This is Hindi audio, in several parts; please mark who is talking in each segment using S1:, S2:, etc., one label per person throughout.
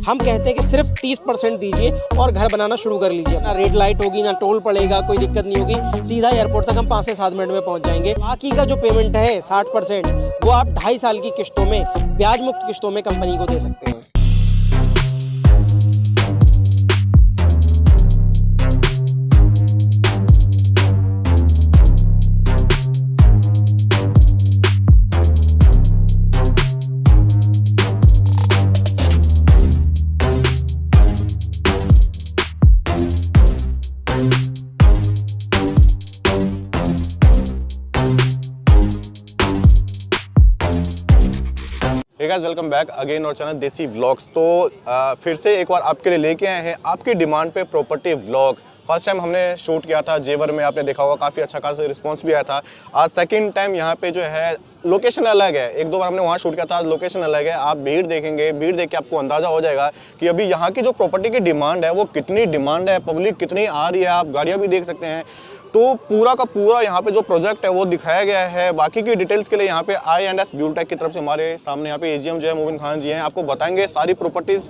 S1: हम कहते हैं कि सिर्फ 30% दीजिए और घर बनाना शुरू कर लीजिए। ना रेड लाइट होगी, ना टोल पड़ेगा, कोई दिक्कत नहीं होगी, सीधा एयरपोर्ट तक हम 5 से 7 मिनट में पहुंच जाएंगे। बाकी का जो पेमेंट है 60% वो आप 2.5 साल की किस्तों में, ब्याज मुक्त किस्तों में कंपनी को दे सकते हैं।
S2: Hey guys, welcome back again और चैनल देसी व्लॉग्स। तो फिर से एक बार आपके लिए लेके आए हैं आपकी डिमांड पे प्रॉपर्टी व्लॉग। फर्स्ट टाइम हमने शूट किया था जेवर में, आपने देखा होगा, काफ़ी अच्छा खासा रिस्पांस भी आया था। आज सेकंड टाइम यहाँ पे जो है लोकेशन अलग है, 1-2 बार हमने वहाँ शूट किया था, आज लोकेशन अलग है। आप भीड़ देखेंगे, भीड़ देख के आपको अंदाज़ा हो जाएगा कि अभी यहाँ की जो प्रॉपर्टी की डिमांड है वो कितनी डिमांड है, पब्लिक कितनी आ रही है। आप गाड़ियाँ भी देख सकते हैं। तो पूरा का पूरा यहाँ पे जो प्रोजेक्ट है वो दिखाया गया है। बाकी की डिटेल्स के लिए यहाँ पे I&S ब्यूलटेक की तरफ से हमारे सामने यहाँ पे AGM जो है मोबिन खान जी हैं, आपको बताएंगे सारी प्रॉपर्टीज़,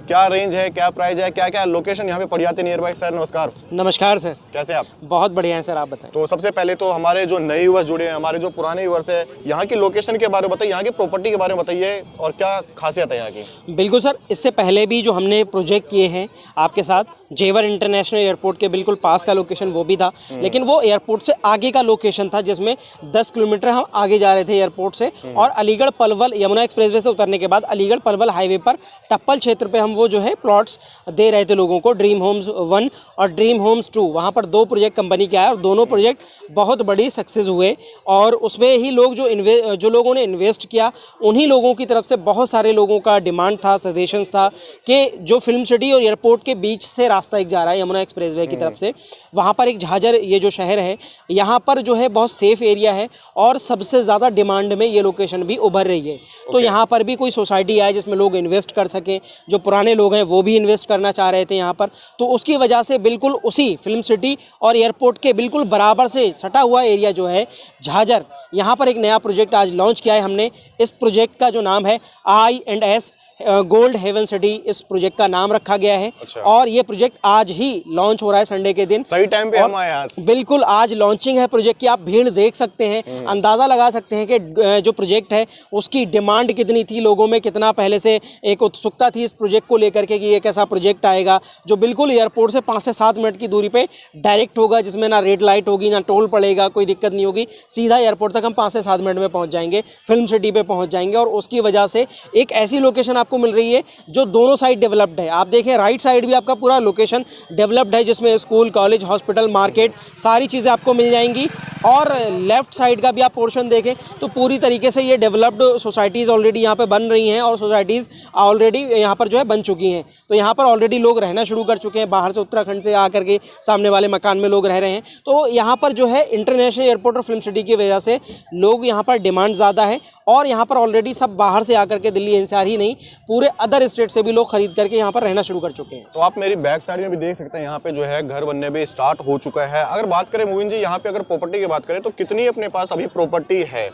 S2: क्या रेंज है, क्या प्राइस है, क्या क्या लोकेशन यहाँ पे पड़ जाते हैं नियर बाय। सर नमस्कार।
S1: नमस्कार सर,
S2: कैसे आप?
S1: बहुत बढ़िया है सर, आप बताएं।
S2: तो सबसे पहले तो हमारे जो नए व्यूअर्स जुड़े हैं, हमारे जो पुराने व्यूअर्स हैं, यहाँ की लोकेशन के बारे में बताइए, यहाँ की प्रॉपर्टी के बारे में बताइए और क्या खासियत है यहाँ की।
S1: बिल्कुल सर, इससे पहले भी जो हमने प्रोजेक्ट किए हैं आपके साथ, जेवर इंटरनेशनल एयरपोर्ट के बिल्कुल पास का लोकेशन वो भी था, लेकिन वो एयरपोर्ट से आगे का लोकेशन था जिसमें 10 किलोमीटर हम आगे जा रहे थे एयरपोर्ट से। और अलीगढ़ पलवल यमुना एक्सप्रेसवे से उतरने के बाद अलीगढ़ पलवल हाईवे पर टप्पल क्षेत्र पे हम वो जो है प्लॉट्स दे रहे थे लोगों को, ड्रीम होम्स 1 और ड्रीम होम्स 2। वहाँ पर 2 प्रोजेक्ट कंपनी के आए और दोनों प्रोजेक्ट बहुत बड़ी सक्सेस हुए। और उसमें ही लोग जो लोगों ने इन्वेस्ट किया, उन्हीं लोगों की तरफ से बहुत सारे लोगों का डिमांड था, सजेशंस था कि जो फिल्म सिटी और एयरपोर्ट के बीच से रास्ता एक जा रहा है यमुना एक्सप्रेसवे की तरफ से, वहाँ पर एक झाझर ये जो शहर है, यहाँ पर जो है बहुत सेफ एरिया है और सबसे ज़्यादा डिमांड में ये लोकेशन भी उभर रही है। तो यहाँ पर भी कोई सोसाइटी आए जिसमें लोग इन्वेस्ट कर सकें, जो पुराने लोग हैं वो भी इन्वेस्ट करना चाह रहे थे यहाँ पर, तो उसकी वजह से बिल्कुल उसी फिल्म सिटी और एयरपोर्ट के बिल्कुल बराबर से सटा हुआ एरिया जो है झाझर, यहाँ पर एक नया प्रोजेक्ट आज लॉन्च किया है हमने। इस प्रोजेक्ट का जो नाम है I&S गोल्ड हेवन सिटी, इस प्रोजेक्ट का नाम रखा गया है।
S2: अच्छा।
S1: और ये प्रोजेक्ट आज ही लॉन्च हो रहा है संडे के दिन,
S2: सही टाइम पे हम आए हैं। बिल्कुल
S1: आज लॉन्चिंग है प्रोजेक्ट की। आप भीड़ देख सकते हैं, अंदाज़ा लगा सकते हैं कि जो प्रोजेक्ट है उसकी डिमांड कितनी थी, लोगों में कितना पहले से एक उत्सुकता थी इस प्रोजेक्ट को लेकर के कि ये कैसा प्रोजेक्ट आएगा जो बिल्कुल एयरपोर्ट से 5 से 7 मिनट की दूरी पे डायरेक्ट होगा, जिसमें ना रेड लाइट होगी, ना टोल पड़ेगा, कोई दिक्कत नहीं होगी, सीधा एयरपोर्ट तक हम 5 से 7 मिनट में पहुंच जाएंगे, फिल्म सिटी पे पहुंच जाएंगे। और उसकी वजह से एक ऐसी लोकेशन आपको मिल रही है जो दोनों साइड डेवलप्ड है। आप देखें राइट साइड भी आपका पूरा लोकेशन डेवलप्ड है, जिसमें स्कूल, कॉलेज, हॉस्पिटल, मार्केट, सारी चीज़ें आपको मिल जाएंगी। और लेफ्ट साइड का भी आप पोर्शन देखें तो पूरी तरीके से ये डेवलप्ड सोसाइटीज़ ऑलरेडी यहाँ पे बन रही हैं और सोसाइटीज़ ऑलरेडी यहाँ पर जो है बन चुकी हैं। तो यहाँ पर ऑलरेडी लोग रहना शुरू कर चुके हैं, बाहर से उत्तराखंड से आकर के सामने वाले मकान में लोग रह रहे हैं। तो यहाँ पर जो है इंटरनेशनल एयरपोर्ट और फिल्म सिटी की वजह से लोग यहाँ पर डिमांड ज़्यादा है और यहाँ पर ऑलरेडी सब बाहर से आकर के, दिल्ली एनसीआर ही नहीं, पूरे अदर स्टेट से भी लोग खरीद करके यहाँ पर रहना शुरू कर चुके हैं।
S2: तो आप मेरी बैक साइड में भी देख सकते हैं, यहाँ पे जो है घर बनने भी स्टार्ट हो चुका है। अगर बात करें मोबिन जी, यहाँ पे अगर प्रॉपर्टी की बात करें तो कितनी अपने पास अभी प्रॉपर्टी है?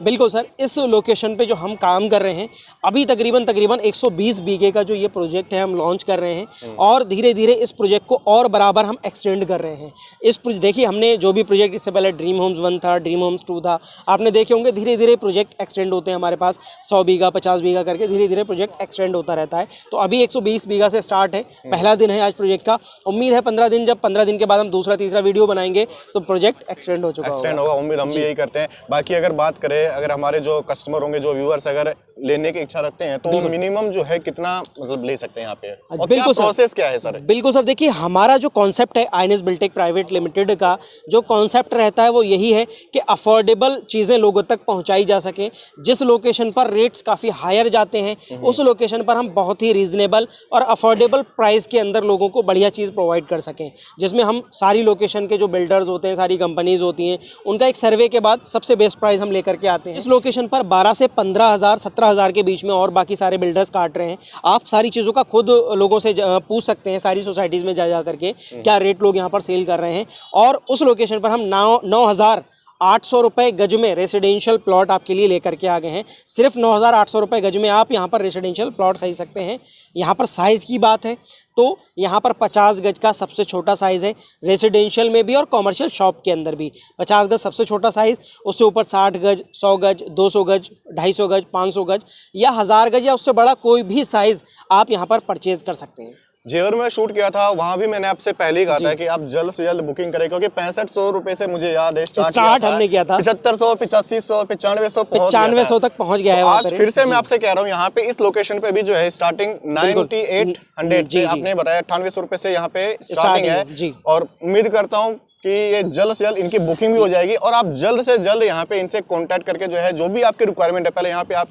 S1: बिल्कुल सर, इस लोकेशन पे जो हम काम कर रहे हैं अभी तकरीबन 120 बीघे का जो ये प्रोजेक्ट है हम लॉन्च कर रहे हैं और धीरे धीरे इस प्रोजेक्ट को और बराबर हम एक्सटेंड कर रहे हैं। देखिए हमने जो भी प्रोजेक्ट इससे पहले ड्रीम होम्स 1 था, ड्रीम होम्स 2 था, आपने देखे होंगे, धीरे धीरे प्रोजेक्ट एक्सटेंड होते हैं हमारे पास, 100 बीघा 50 बीघा करके धीरे धीरे प्रोजेक्ट एक्सटेंड होता रहता है। तो अभी 120 बीघा से स्टार्ट है, पहला दिन है आज प्रोजेक्ट का। उम्मीद है 15 दिन, जब 15 दिन के बाद हम दूसरा तीसरा वीडियो बनाएंगे तो प्रोजेक्ट एक्सटेंड हो चुका
S2: होगा। उम्मीद हम भी यही करते हैं। बाकी अगर बात करें, अगर हमारे जो कस्टमर होंगे, जो व्यूअर्स अगर लेने की इच्छा रखते हैं तो मिनिमम जो है कितना मतलब ले सकते हैं यहाँ पे, और क्या प्रोसेस क्या है सर?
S1: बिल्कुल सर, देखिए हमारा जो कॉन्सेप्ट है I&S बिल्टेक प्राइवेट लिमिटेड का, जो कॉन्सेप्ट रहता है वो यही है कि अफोर्डेबल चीज़ें लोगों तक पहुँचाई जा सकें। जिस लोकेशन पर रेट्स काफ़ी हायर जाते हैं उस लोकेशन पर हम बहुत ही रीजनेबल और अफोर्डेबल प्राइस के अंदर लोगों को बढ़िया चीज़ प्रोवाइड कर सकें, जिसमें हम सारी लोकेशन के जो बिल्डर्स होते हैं, सारी कंपनीज होती हैं, उनका एक सर्वे के बाद सबसे बेस्ट प्राइस हम लेकर के आते हैं। इस लोकेशन पर 12 से 15,000 17,000 के बीच में और बाकी सारे बिल्डर्स काट रहे हैं। आप सारी चीज़ों का खुद लोगों से पूछ सकते हैं, सारी सोसाइटीज़ में जा करके क्या रेट लोग यहाँ पर सेल कर रहे हैं। और उस लोकेशन पर हम 9,000 9,800 रुपये गज में रेसिडेंशियल प्लॉट आपके लिए लेकर के आ गए हैं। सिर्फ 9,800 रुपये गज में आप यहाँ पर रेसिडेंशियल प्लॉट खरीद सकते हैं। यहाँ पर साइज़ की बात है तो यहाँ पर 50 गज का सबसे छोटा साइज़ है, रेसिडेंशियल में भी और कॉमर्शियल शॉप के अंदर भी 50 गज सबसे छोटा साइज़, उससे ऊपर 60 गज, 100 गज, 200 गज, 250 गज, 500 गज या 1000 गज या उससे बड़ा कोई भी साइज़ आप यहाँ पर परचेज़ कर सकते हैं।
S2: जेवर में शूट किया था, वहाँ भी मैंने आपसे पहले ही कहा था कि आप जल्द से जल्द बुकिंग करें, क्योंकि 6500 रुपए से मुझे याद है
S1: स्टार्ट हमने किया था,
S2: 7500, 8500, 9500
S1: तक पहुँच गया है।
S2: तो आज फिर से मैं आपसे कह रहा हूँ, यहाँ पे इस लोकेशन पे भी जो है स्टार्टिंग 9800 से, आपने बताया 9800 रुपए से यहाँ पे स्टार्टिंग है। और उम्मीद करता हूँ कि ये जल्द से जल्द इनकी बुकिंग भी हो जाएगी और आप जल्द से जल्द यहाँ पे इनसे कांटेक्ट करके जो है जो भी आपकी रिक्वायरमेंट है, पहले यहाँ पे आप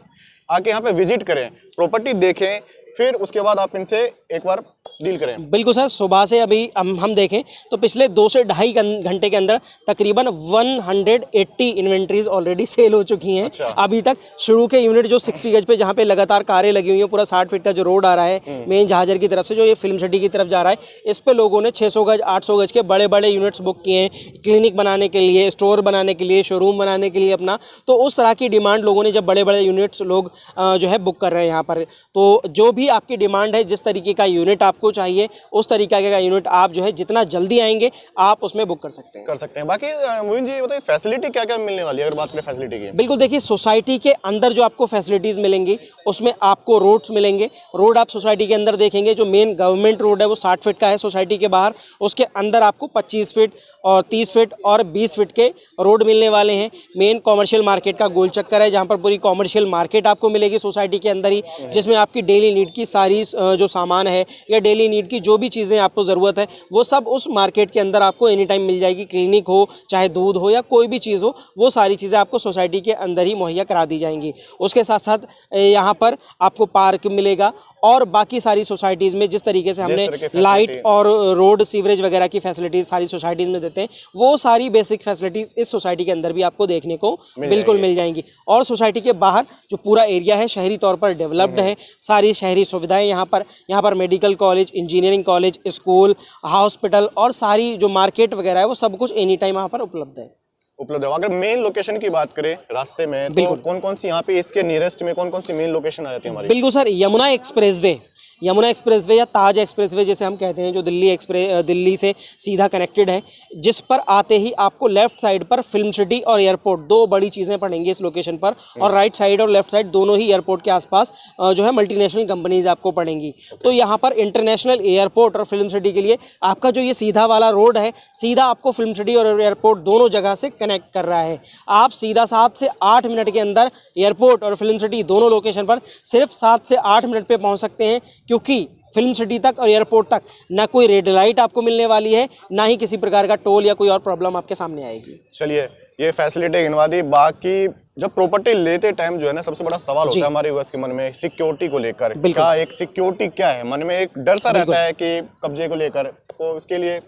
S2: आके यहाँ पे विजिट करें, प्रॉपर्टी देखें, फिर उसके बाद आप इनसे एक बार डील करें।
S1: बिल्कुल सर, सुबह से अभी हम देखें तो पिछले 2 से ढाई घंटे के अंदर तकरीबन 180 इन्वेंट्रीज ऑलरेडी सेल हो चुकी हैं।
S2: अच्छा।
S1: अभी तक शुरू के यूनिट जो 60 गज पे जहाँ पे लगातार कारें लगी हुई हैं, पूरा 60 फीट का जो रोड आ रहा है मेन जहाजर की तरफ से जो ये फिल्म सिटी की तरफ जा रहा है, इस पे लोगों ने 600 गज 800 गज के बड़े बड़े यूनिट्स बुक किए हैं, क्लिनिक बनाने के लिए, स्टोर बनाने के लिए, शोरूम बनाने के लिए अपना। तो उस तरह की डिमांड लोगों ने, जब बड़े बड़े यूनिट्स लोग जो है बुक कर रहे हैं यहाँ पर, तो जो भी आपकी डिमांड है, जिस तरीके का यूनिट आपको चाहिए उस तरीके का यूनिट आप जो है जितना जल्दी आएंगे आप उसमें बुक कर सकते हैं।
S2: बाकी मोइन जी बताइए, फैसिलिटी क्या क्या मिलने वाली है अगर बात करें फैसिलिटी की?
S1: बिल्कुल, देखिए सोसाइटी के अंदर जो आपको फैसिलिटीज़ मिलेंगी उसमें आपको रोड्स मिलेंगे। रोड आप सोसाइटी के अंदर देखेंगे, जो मेन गवर्नमेंट रोड है वो 60 फीट का है सोसाइटी के बाहर, उसके अंदर आपको 25 फीट और 30 फीट और 20 फीट के रोड मिलने वाले हैं। मेन कॉमर्शियल मार्केट का गोल चक्कर है, जहाँ पर पूरी कॉमर्शियल मार्केट आपको मिलेगी सोसाइटी के अंदर ही, जिसमें आपकी डेली नीड की सारी जो सामान है या डेली नीड की जो भी चीज़ें आपको ज़रूरत है वो सब उस मार्केट के अंदर आपको एनी टाइम मिल जाएगी। क्लिनिक हो, चाहे दूध हो या कोई भी चीज़ हो, वो सारी चीज़ें आपको सोसाइटी के अंदर ही मुहैया करा दी जाएंगी। उसके साथ साथ यहाँ पर आपको पार्क मिलेगा और बाकी सारी सोसाइटीज़ में जिस तरीके से हमने लाइट और रोड सीवरेज वगैरह की फैसिलिटीज़ सारी सोसाइटीज़ में देते हैं, वो सारी बेसिक फैसिलिटीज़ इस सोसाइटी के अंदर भी आपको देखने को बिल्कुल मिल जाएंगी। और सोसाइटी के बाहर जो पूरा एरिया है शहरी तौर पर डेवलप्ड है, सारी शहरी सुविधाएं यहाँ पर medical college, engineering college, school, hospital और सारी जो मार्केट वगैरह है वो सब कुछ एनी टाइम यहाँ पर उपलब्ध है।
S2: अगर मेन लोकेशन की बात करें रास्ते में, तो कौन कौन सी यहाँ पे इसके नियरेस्ट में कौन कौन सी मेन लोकेशन आ जाती है हमारी?
S1: बिल्कुल सर, यमुना एक्सप्रेसवे या ताज एक्सप्रेसवे जैसे हम कहते हैं, जो दिल्ली से सीधा कनेक्टेड है, जिस पर आते ही आपको लेफ्ट साइड पर फिल्म सिटी और एयरपोर्ट, दो बड़ी चीज़ें पड़ेंगी इस लोकेशन पर, और राइट साइड और लेफ्ट साइड दोनों ही एयरपोर्ट के आसपास जो है मल्टीनेशनल कंपनीज आपको पड़ेंगी। तो यहाँ पर इंटरनेशनल एयरपोर्ट और फिल्म सिटी के लिए आपका जो ये सीधा वाला रोड है, सीधा आपको फिल्म सिटी और एयरपोर्ट दोनों जगह से कनेक्ट कर रहा है। आप सीधा 7 से 8 मिनट के अंदर एयरपोर्ट और फिल्म सिटी दोनों लोकेशन पर सिर्फ 7 से 8 मिनट पे पहुंच सकते हैं, क्योंकि फिल्म सिटी तक और एयरपोर्ट तक ना कोई रेड लाइट आपको मिलने वाली है, ना ही किसी प्रकार का टोल या कोई और प्रॉब्लम आपके सामने आएगी।
S2: चलिए, ये फैसिलिटी गिनवा दी। बाकी जब प्रॉपर्टी लेते टाइम जो है ना, सबसे बड़ा सवाल होता है हमारे व्यूअर्स के मन में सिक्योरिटी को लेकर। क्या एक सिक्योरिटी क्या है, मन में एक डर सा रहता है कि कब्जे को लेकर, तो उसके लिए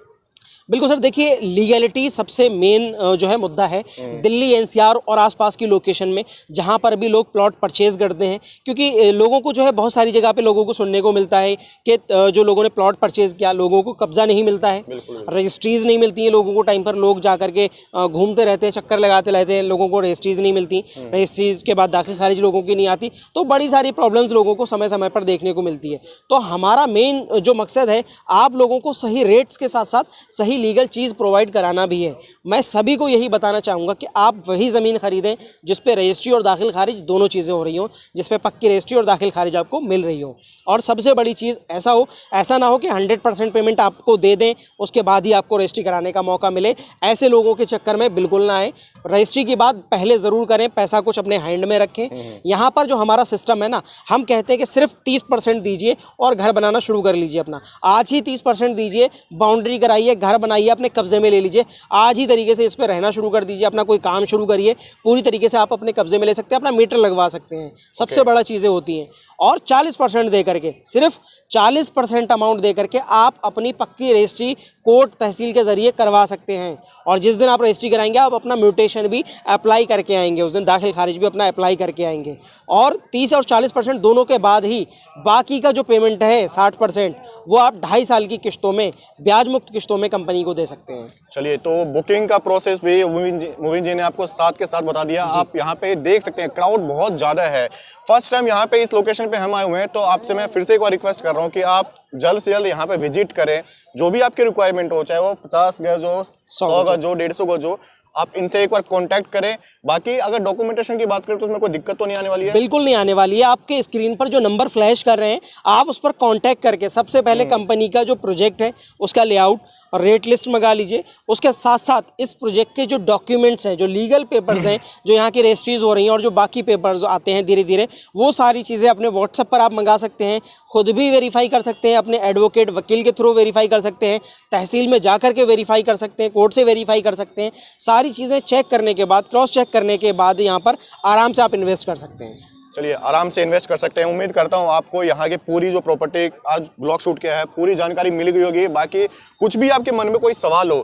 S1: बिल्कुल सर, देखिए लीगैलिटी सबसे मेन जो है मुद्दा है दिल्ली एनसीआर और आसपास की लोकेशन में, जहां पर भी लोग प्लॉट परचेज करते हैं, क्योंकि लोगों को जो है बहुत सारी जगह पे लोगों को सुनने को मिलता है कि जो लोगों ने प्लॉट परचेज किया लोगों को कब्जा नहीं मिलता है, रजिस्ट्रीज नहीं मिलती हैं लोगों को टाइम पर, लोग जा करके घूमते रहते हैं, चक्कर लगाते रहते हैं, लोगों को रजिस्ट्रीज नहीं मिलती, रजिस्ट्रीज के बाद दाखिल खारिज लोगों की नहीं आती, तो बड़ी सारी प्रॉब्लम्स लोगों को समय समय पर देखने को मिलती है। तो हमारा मेन जो मकसद है, आप लोगों को सही रेट्स के साथ साथ सही लीगल चीज़ प्रोवाइड कराना भी है। मैं सभी को यही बताना चाहूँगा कि आप वही ज़मीन खरीदें जिस पे रजिस्ट्री और दाखिल खारिज दोनों चीज़ें हो रही हों, जिस पे पक्की रजिस्ट्री और दाखिल खारिज आपको मिल रही हो। और सबसे बड़ी चीज़ ऐसा ना हो कि 100% पेमेंट आपको दे दें, उसके बाद ही आपको रजिस्ट्री कराने का मौका मिले। ऐसे लोगों के चक्कर में बिल्कुल ना आए। रजिस्ट्री की बात पहले ज़रूर करें, पैसा कुछ अपने हैंड में रखें। यहाँ पर जो हमारा सिस्टम है ना, हम कहते हैं कि सिर्फ 30% दीजिए और घर बनाना शुरू कर लीजिए अपना। आज ही 30% दीजिए, बाउंड्री कराइए, घर बनाइए, अपने कब्जे में ले लीजिए। आज ही तरीके से इस पर रहना शुरू कर दीजिए, अपना कोई काम शुरू करिए, पूरी तरीके से आप अपने कब्जे में ले सकते हैं, अपना मीटर लगवा सकते हैं। सबसे बड़ा चीज़ें होती हैं। और 40% दे करके, सिर्फ 40% अमाउंट दे करके आप अपनी पक्की रजिस्ट्री कोर्ट तहसील के ज़रिए करवा सकते हैं। और जिस दिन आप रजिस्ट्री कराएंगे, आप अपना म्यूटेशन भी अप्लाई करके आएंगे, उस दिन दाखिल खारिज भी अपना अप्लाई करके आएंगे। और 30 और 40% दोनों के बाद ही बाकी का जो पेमेंट है 60%, वो आप 2.5 साल की किस्तों में, ब्याज मुक्त किस्तों में कंपनी कंपनी को दे सकते हैं।
S2: चलिए, तो बुकिंग का प्रोसेस भी मुबीन जी ने आपको साथ के साथ बता दिया। आप यहाँ पे देख सकते हैं क्राउड बहुत ज़्यादा है। फर्स्ट टाइम यहाँ पे इस लोकेशन पे हम आए हुए हैं, तो आपसे मैं फिर से एक बार रिक्वेस्ट कर रहा हूँ कि आप जल्द से जल्द यहाँ पे विजिट करें। जो भी आपकी रिक्वायरमेंट हो, चाहे वो 50 गज हो, 100 गज हो, 150 गज हो, आप इनसे एक बार कांटेक्ट करें। बाकी अगर डॉक्यूमेंटेशन की बात करें तो उसमें कोई दिक्कत तो नहीं आने वाली है?
S1: बिल्कुल नहीं आने वाली है। आपके स्क्रीन पर जो नंबर फ्लैश कर रहे हैं, आप उस पर कांटेक्ट करके सबसे पहले कंपनी का जो प्रोजेक्ट है उसका लेआउट और रेट लिस्ट मंगा लीजिए। उसके साथ साथ इस प्रोजेक्ट के जो डॉक्यूमेंट्स हैं, जो लीगल पेपर्स हैं, जो यहाँ की रजिस्ट्रीज हो रही हैं और जो बाकी पेपर्स आते हैं धीरे धीरे, वो सारी चीज़ें अपने व्हाट्सएप पर आप मंगा सकते हैं। खुद भी वेरीफाई कर सकते हैं, अपने एडवोकेट वकील के थ्रू वेरीफाई कर सकते हैं, तहसील में जा करके वेरीफाई कर सकते हैं, कोर्ट से वेरीफाई कर सकते हैं। सारी चीज़ें चेक करने के बाद, क्रॉस चेक करने के बाद यहाँ पर आराम से आप इन्वेस्ट कर सकते हैं।
S2: चलिए, आराम से इन्वेस्ट कर सकते हैं। उम्मीद करता हूँ आपको यहाँ की पूरी जो प्रॉपर्टी आज ब्लॉग शूट किया है पूरी जानकारी मिल गई होगी। बाकी कुछ भी आपके मन में कोई सवाल हो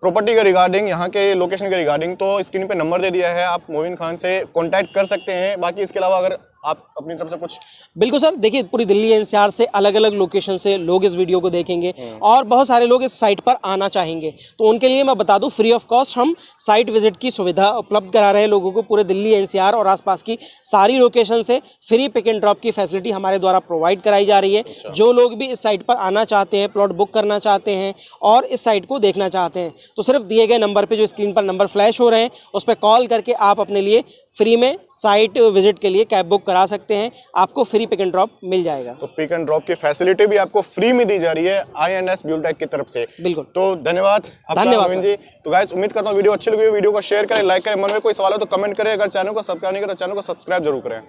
S2: प्रॉपर्टी के रिगार्डिंग, यहाँ के लोकेशन के रिगार्डिंग, तो स्क्रीन पे नंबर दे दिया है, आप मोइन खान से कांटेक्ट कर सकते हैं। बाकी इसके अलावा अगर आप अपनी तरफ से कुछ।
S1: बिल्कुल सर, देखिए पूरी दिल्ली एनसीआर से अलग अलग लोकेशन से लोग इस वीडियो को देखेंगे और बहुत सारे लोग इस साइट पर आना चाहेंगे, तो उनके लिए मैं बता दूं फ्री ऑफ कॉस्ट हम साइट विजिट की सुविधा उपलब्ध करा रहे हैं लोगों को। पूरे दिल्ली एनसीआर और आसपास की सारी लोकेशन से फ्री पिक एंड ड्रॉप की फैसिलिटी हमारे द्वारा प्रोवाइड कराई जा रही है। जो लोग भी इस साइट पर आना चाहते हैं, प्लॉट बुक करना चाहते हैं और इस साइट को देखना चाहते हैं, तो सिर्फ दिए गए नंबर पर, जो स्क्रीन पर नंबर फ्लैश हो रहे हैं, उस पर कॉल करके आप अपने लिए फ्री में साइट विजिट के लिए कैब बुक करा सकते हैं। आपको फ्री पिक एंड ड्रॉप मिल जाएगा।
S2: तो पिक एंड ड्रॉप की फैसिलिटी भी आपको फ्री में दी जा रही है INS ब्यूलटेक की तरफ से।
S1: बिल्कुल।
S2: तो धन्यवाद मोइन जी। तो गाइस, उम्मीद करता हूँ वीडियो अच्छी लगी, वीडियो को शेयर करें, लाइक करें। मन में कोई सवाल हो तो कमेंट करें। अगर चैनल को सब्सक्राइब नहीं करें तो चैनल को सब्सक्राइब जरूर करें।